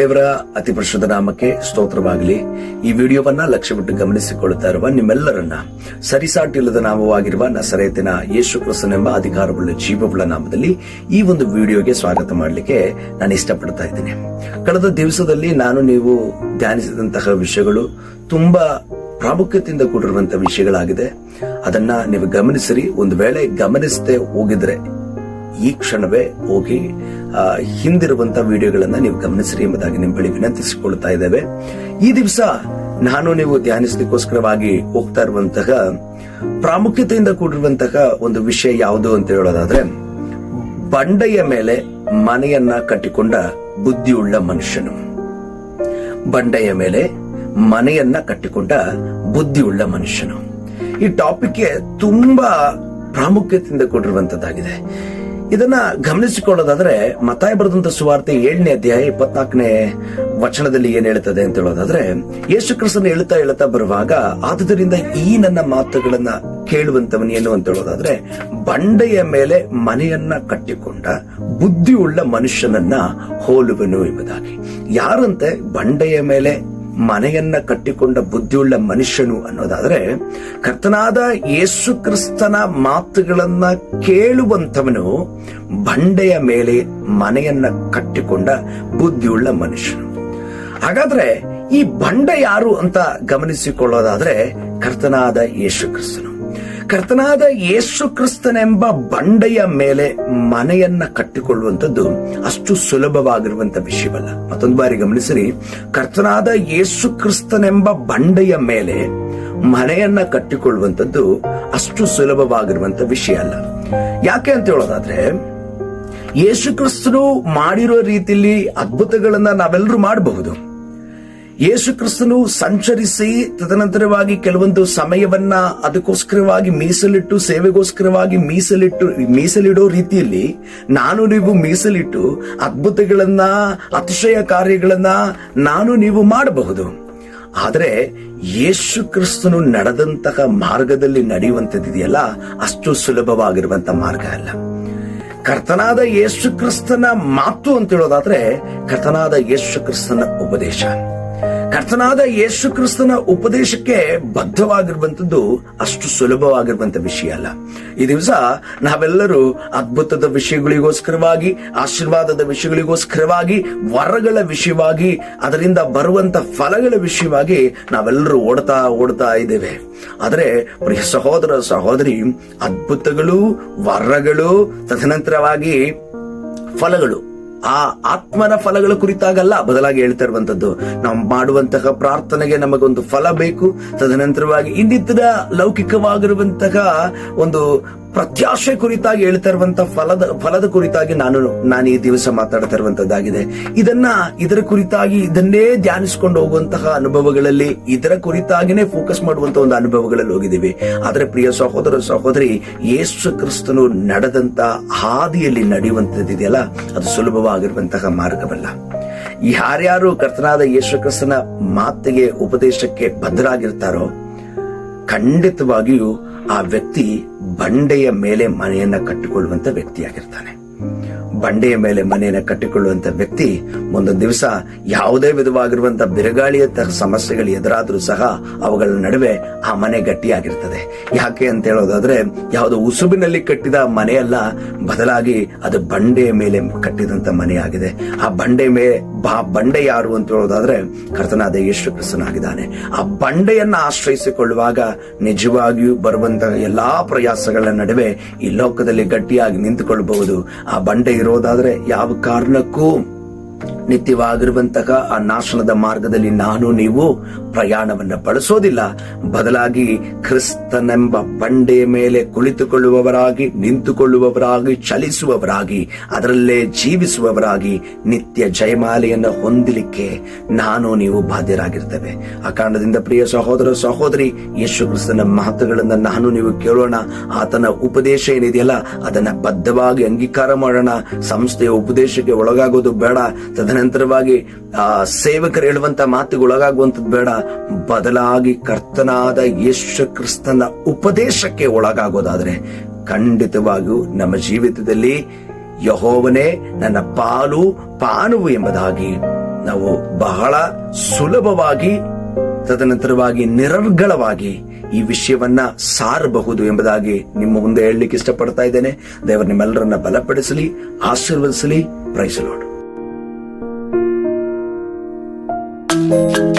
ದೇವರ ಅತಿ ಪರಿಶುದ್ಧ ನಾಮಕ್ಕೆ ಸ್ತೋತ್ರವಾಗಲಿ. ಈ ವಿಡಿಯೋವನ್ನ ಲಕ್ಷ್ಯವಿಟ್ಟು ಗಮನಿಸಿಕೊಳ್ಳುತ್ತಾ ಇರುವ ನಿಮ್ಮೆಲ್ಲರನ್ನ ಸರಿಸಾಟಿಲ್ಲದ ನಾಮವಾಗಿರುವ ನಸರೇತಿನ ಯೇಸು ಕ್ರಿಸ್ತನೆಂಬ ಅಧಿಕಾರವುಳ್ಳ ಜೀವವುಳ್ಳ ನಾಮದಲ್ಲಿ ಈ ಒಂದು ವಿಡಿಯೋಗೆ ಸ್ವಾಗತ ಮಾಡಲಿಕ್ಕೆ ನಾನು ಇಷ್ಟಪಡ್ತಾ ಇದ್ದೇನೆ. ಕಳೆದ ದಿವಸದಲ್ಲಿ ನಾನು ನೀವು ಧ್ಯಾನಿಸಿದಂತಹ ವಿಷಯಗಳು ತುಂಬಾ ಪ್ರಾಮುಖ್ಯತೆಯಿಂದ ಕೂಡಿರುವಂತಹ ವಿಷಯಗಳಾಗಿದೆ. ಅದನ್ನ ನೀವು ಗಮನಿಸಿರಿ. ಒಂದು ವೇಳೆ ಗಮನಿಸದೆ ಹೋಗಿದ್ರೆ ಈ ಕ್ಷಣವೇ ಹೋಗಿ ಹಿಂದಿರುವಂತಹ ವಿಡಿಯೋಗಳನ್ನ ನೀವು ಗಮನಿಸಿರಿ ಎಂಬುದಾಗಿ ನಿಮ್ಮ ಬಳಿ ವಿನಂತಿಸಿಕೊಳ್ತಾ ಇದ್ದೇವೆ. ಈ ದಿವಸ ನಾನು ನೀವು ಧ್ಯಾನಿಸಲಿಕ್ಕೋಸ್ಕರವಾಗಿ ಹೋಗ್ತಾ ಇರುವಂತಹ ಪ್ರಾಮುಖ್ಯತೆಯಿಂದ ಕೂಡಿರುವಂತಹ ಒಂದು ವಿಷಯ ಯಾವುದು ಅಂತ ಹೇಳೋದಾದ್ರೆ, ಬಂಡೆಯ ಮೇಲೆ ಮನೆಯನ್ನ ಕಟ್ಟಿಕೊಂಡ ಬುದ್ಧಿಯುಳ್ಳ ಮನುಷ್ಯನು. ಬಂಡೆಯ ಮೇಲೆ ಮನೆಯನ್ನ ಕಟ್ಟಿಕೊಂಡ ಬುದ್ಧಿಯುಳ್ಳ ಮನುಷ್ಯನು. ಈ ಟಾಪಿಕ್ಗೆ ತುಂಬಾ ಪ್ರಾಮುಖ್ಯತೆಯಿಂದ ಕೂಡಿರುವಂತದ್ದಾಗಿದೆ. ಇದನ್ನ ಗಮನಿಸಿಕೊಳ್ಳೋದಾದ್ರೆ ಮತ್ತಾಯ ಬರೆದಂತ ಸುವಾರ್ತೆ 7ನೇ ಅಧ್ಯಾಯ 24ನೇ ವಚನದಲ್ಲಿ ಏನ್ ಹೇಳ್ತದೆ ಅಂತ ಹೇಳೋದಾದ್ರೆ, ಯೇಸು ಕ್ರಿಸ್ತನ ಹೇಳ್ತಾ ಬರುವಾಗ, ಆದುದರಿಂದ ಈ ನನ್ನ ಮಾತುಗಳನ್ನ ಕೇಳುವಂತವನು ಏನು ಅಂತ ಹೇಳೋದಾದ್ರೆ, ಬಂಡೆಯ ಮೇಲೆ ಮನೆಯನ್ನ ಕಟ್ಟಿಕೊಂಡ ಬುದ್ಧಿಯುಳ್ಳ ಮನುಷ್ಯನನ್ನ ಹೋಲುವನು ಎಂಬುದಾಗಿ. ಯಾರಂತೆ ಬಂಡೆಯ ಮೇಲೆ ಮನೆಯನ್ನ ಕಟ್ಟಿಕೊಂಡ ಬುದ್ಧಿಯುಳ್ಳ ಮನುಷ್ಯನು ಅನ್ನೋದಾದ್ರೆ, ಕರ್ತನಾದ ಯೇಸು ಕ್ರಿಸ್ತನ ಮಾತುಗಳನ್ನ ಕೇಳುವಂತವನು ಬಂಡೆಯ ಮೇಲೆ ಮನೆಯನ್ನ ಕಟ್ಟಿಕೊಂಡ ಬುದ್ಧಿಯುಳ್ಳ ಮನುಷ್ಯನು. ಹಾಗಾದ್ರೆ ಈ ಬಂಡೆ ಯಾರು ಅಂತ ಗಮನಿಸಿಕೊಳ್ಳೋದಾದ್ರೆ, ಕರ್ತನಾದ ಯೇಸು ಕ್ರಿಸ್ತನು. ಕರ್ತನಾದ ಯೇಸು ಕ್ರಿಸ್ತನೆಂಬ ಬಂಡೆಯ ಮೇಲೆ ಮನೆಯನ್ನ ಕಟ್ಟಿಕೊಳ್ಳುವಂಥದ್ದು ಅಷ್ಟು ಸುಲಭವಾಗಿರುವಂತ ವಿಷಯವಲ್ಲ. ಮತ್ತೊಂದು ಬಾರಿ ಗಮನಿಸಿರಿ, ಕರ್ತನಾದ ಯೇಸು ಕ್ರಿಸ್ತನೆಂಬ ಬಂಡೆಯ ಮೇಲೆ ಮನೆಯನ್ನ ಕಟ್ಟಿಕೊಳ್ಳುವಂಥದ್ದು ಅಷ್ಟು ಸುಲಭವಾಗಿರುವಂತ ವಿಷಯ ಅಲ್ಲ. ಯಾಕೆ ಅಂತ ಹೇಳೋದಾದ್ರೆ, ಯೇಸು ಕ್ರಿಸ್ತನು ಮಾಡಿರೋ ರೀತಿಯಲ್ಲಿ ಅದ್ಭುತಗಳನ್ನ ನಾವೆಲ್ಲರೂ ಮಾಡಬಹುದು. ಯೇಸು ಕ್ರಿಸ್ತನು ಸಂಚರಿಸಿ ತದನಂತರವಾಗಿ ಕೆಲವೊಂದು ಸಮಯವನ್ನ ಅದಕ್ಕೋಸ್ಕರವಾಗಿ ಮೀಸಲಿಟ್ಟು, ಸೇವೆಗೋಸ್ಕರವಾಗಿ ಮೀಸಲಿಡೋ ರೀತಿಯಲ್ಲಿ ನಾನು ನೀವು ಮೀಸಲಿಟ್ಟು ಅದ್ಭುತಗಳನ್ನ, ಅತಿಶಯ ಕಾರ್ಯಗಳನ್ನ ನಾನು ನೀವು ಮಾಡಬಹುದು. ಆದರೆ ಯೇಸು ಕ್ರಿಸ್ತನು ನಡೆದಂತಹ ಮಾರ್ಗದಲ್ಲಿ ನಡೆಯುವಂತದ್ದಿದೆಯಲ್ಲ, ಅಷ್ಟು ಸುಲಭವಾಗಿರುವಂತ ಮಾರ್ಗ ಅಲ್ಲ. ಕರ್ತನಾದ ಯೇಸು ಕ್ರಿಸ್ತನ ಮಾತು ಅಂತ ಹೇಳೋದಾದ್ರೆ, ಕರ್ತನಾದ ಯೇಸು ಕ್ರಿಸ್ತನ ಉಪದೇಶ, ಕರ್ತನಾದ ಯೇಸು ಕ್ರಿಸ್ತನ ಉಪದೇಶಕ್ಕೆ ಬದ್ಧವಾಗಿರುವಂತದ್ದು ಅಷ್ಟು ಸುಲಭವಾಗಿರುವಂತ ವಿಷಯ ಅಲ್ಲ. ಈ ದಿವಸ ನಾವೆಲ್ಲರೂ ಅದ್ಭುತದ ವಿಷಯಗಳಿಗೋಸ್ಕರವಾಗಿ, ಆಶೀರ್ವಾದದ ವಿಷಯಗಳಿಗೋಸ್ಕರವಾಗಿ, ವರಗಳ ವಿಷಯವಾಗಿ, ಅದರಿಂದ ಬರುವಂತ ಫಲಗಳ ವಿಷಯವಾಗಿ ನಾವೆಲ್ಲರೂ ಓಡ್ತಾ ಇದ್ದೇವೆ. ಆದರೆ ಪ್ರಿಯ ಸಹೋದರ ಸಹೋದರಿ, ಅದ್ಭುತಗಳು, ವರಗಳು, ತದನಂತರವಾಗಿ ಫಲಗಳು, ಆ ಆತ್ಮನ ಫಲಗಳ ಕುರಿತಾಗಲ್ಲ, ಬದಲಾಗಿ ಹೇಳ್ತಾ ಇರುವಂತದ್ದು, ನಾವು ಮಾಡುವಂತಹ ಪ್ರಾರ್ಥನೆಗೆ ನಮಗೊಂದು ಫಲ ಬೇಕು. ತದನಂತರವಾಗಿ ಇನ್ನಿತರ ಲೌಕಿಕವಾಗಿರುವಂತಹ ಒಂದು ಪ್ರತ್ಯಾಶೆ ಕುರಿತಾಗಿ ಹೇಳ್ತಾ ಇರುವಂತಹ ಫಲದ ಕುರಿತಾಗಿ ನಾನು ಈ ದಿವಸ ಮಾತಾಡ್ತಾ ಇರುವಂತದ್ದಾಗಿದೆ. ಇದರ ಕುರಿತಾಗಿ ಇದನ್ನೇ ಧ್ಯಾನಿಸಿಕೊಂಡು ಹೋಗುವಂತಹ ಅನುಭವಗಳಲ್ಲಿ, ಇದರ ಕುರಿತಾಗಿನೇ ಫೋಕಸ್ ಮಾಡುವಂತಹ ಒಂದು ಅನುಭವಗಳಲ್ಲಿ ಹೋಗಿದ್ದೀವಿ. ಆದ್ರೆ ಪ್ರಿಯ ಸಹೋದರ ಸಹೋದರಿ, ಯೇಸು ಕ್ರಿಸ್ತನು ನಡೆದಂತ ಹಾದಿಯಲ್ಲಿ ನಡೆಯುವಂತದ್ದಿದೆಯಲ್ಲ, ಅದು ಸುಲಭವಾಗಿರುವಂತಹ ಮಾರ್ಗವಲ್ಲ. ಯಾರ್ಯಾರು ಕರ್ತನಾದ ಯೇಸು ಕ್ರಿಸ್ತನ ಮಾತಿಗೆ, ಉಪದೇಶಕ್ಕೆ ಬದ್ಧರಾಗಿರ್ತಾರೋ, ಖಂಡಿತವಾಗಿಯೂ ಆ ವ್ಯಕ್ತಿ ಬಂಡೆಯ ಮೇಲೆ ಮನೆಯನ್ನ ಕಟ್ಟಿಕೊಳ್ಳುವಂತ ವ್ಯಕ್ತಿಯಾಗಿರ್ತಾನೆ. ಬಂಡೆಯ ಮೇಲೆ ಮನೆಯನ್ನ ಕಟ್ಟಿಕೊಳ್ಳುವಂತ ವ್ಯಕ್ತಿ ಮುಂದೊಂದು ದಿವಸ ಯಾವುದೇ ವಿಧವಾಗಿರುವಂತಹ ಬಿರುಗಾಳಿಯಂತಹ ಸಮಸ್ಯೆಗಳು ಎದುರಾದ್ರೂ ಸಹ ಅವುಗಳ ನಡುವೆ ಆ ಮನೆ ಗಟ್ಟಿಯಾಗಿರ್ತದೆ. ಯಾಕೆ ಅಂತ ಹೇಳೋದಾದ್ರೆ, ಯಾವುದೋ ಉಸುಬಿನಲ್ಲಿ ಕಟ್ಟಿದ ಮನೆಯಲ್ಲ, ಬದಲಾಗಿ ಅದು ಬಂಡೆಯ ಮೇಲೆ ಕಟ್ಟಿದಂತ ಮನೆಯಾಗಿದೆ. ಆ ಬಂಡೆ ಯಾರು ಅಂತ ಹೇಳೋದಾದ್ರೆ, ಕರ್ತನಾದ ಯೇಸು ಕ್ರಿಸ್ತನಾಗಿದ್ದಾನೆ. ಆ ಬಂಡೆಯನ್ನ ಆಶ್ರಯಿಸಿಕೊಳ್ಳುವಾಗ ನಿಜವಾಗಿಯೂ ಬರುವಂತಹ ಎಲ್ಲಾ ಪ್ರಯಾಸಗಳ ನಡುವೆ ಈ ಲೋಕದಲ್ಲಿ ಗಟ್ಟಿಯಾಗಿ ನಿಂತುಕೊಳ್ಳಬಹುದು. ಆ ಬಂಡೆ ಇರೋದಾದ್ರೆ ಯಾವ ಕಾರಣಕ್ಕೂ ನಿತ್ಯವಾಗಿರುವಂತಹ ಆ ನಾಶನದ ಮಾರ್ಗದಲ್ಲಿ ನಾನು ನೀವು ಪ್ರಯಾಣವನ್ನ ಬಳಸೋದಿಲ್ಲ. ಬದಲಾಗಿ ಕ್ರಿಸ್ತನೆಂಬ ಬಂಡೆಯ ಮೇಲೆ ಕುಳಿತುಕೊಳ್ಳುವವರಾಗಿ, ನಿಂತುಕೊಳ್ಳುವವರಾಗಿ, ಚಲಿಸುವವರಾಗಿ, ಅದರಲ್ಲೇ ಜೀವಿಸುವವರಾಗಿ ನಿತ್ಯ ಜಯಮಾಲೆಯನ್ನು ಹೊಂದಲಿಕ್ಕೆ ನಾನು ನೀವು ಬಾಧ್ಯರಾಗಿರ್ತೇವೆ. ಆ ಕಾರಣದಿಂದ ಪ್ರಿಯ ಸಹೋದರ ಸಹೋದರಿ, ಯೇಸು ಕ್ರಿಸ್ತನ ಮಾತುಗಳನ್ನ ನಾನು ನೀವು ಕೇಳೋಣ. ಆತನ ಉಪದೇಶ ಏನಿದೆಯಲ್ಲ, ಅದನ್ನ ಬದ್ಧವಾಗಿ ಅಂಗೀಕಾರ ಮಾಡೋಣ. ಸಂಸ್ಥೆಯ ಉಪದೇಶಕ್ಕೆ ಒಳಗಾಗೋದು ಬೇಡ. ತದನಂತರವಾಗಿ ಸೇವಕರು ಹೇಳುವಂತ ಮಾತಿಗೆ ಒಳಗಾಗುವಂಥದ್ದು ಬೇಡ. ಬದಲಾಗಿ ಕರ್ತನಾದ ಯೇಸು ಕ್ರಿಸ್ತನ ಉಪದೇಶಕ್ಕೆ ಒಳಗಾಗೋದಾದ್ರೆ ಖಂಡಿತವಾಗಿಯೂ ನಮ್ಮ ಜೀವಿತದಲ್ಲಿ ಯೆಹೋವನೇ ನನ್ನ ಪಾಲು ಪಾನುವು ಎಂಬುದಾಗಿ ನಾವು ಬಹಳ ಸುಲಭವಾಗಿ, ತದನಂತರವಾಗಿ ನಿರರ್ಗಳವಾಗಿ ಈ ವಿಷಯವನ್ನ ಸಾರಬಹುದು ಎಂಬುದಾಗಿ ನಿಮ್ಮ ಮುಂದೆ ಹೇಳಲಿಕ್ಕೆ ಇಷ್ಟಪಡ್ತಾ ಇದ್ದೇನೆ. ದೇವರು ನಿಮ್ಮೆಲ್ಲರನ್ನ ಬಲಪಡಿಸಲಿ, ಆಶೀರ್ವದಿಸಲಿ. Praise the lord.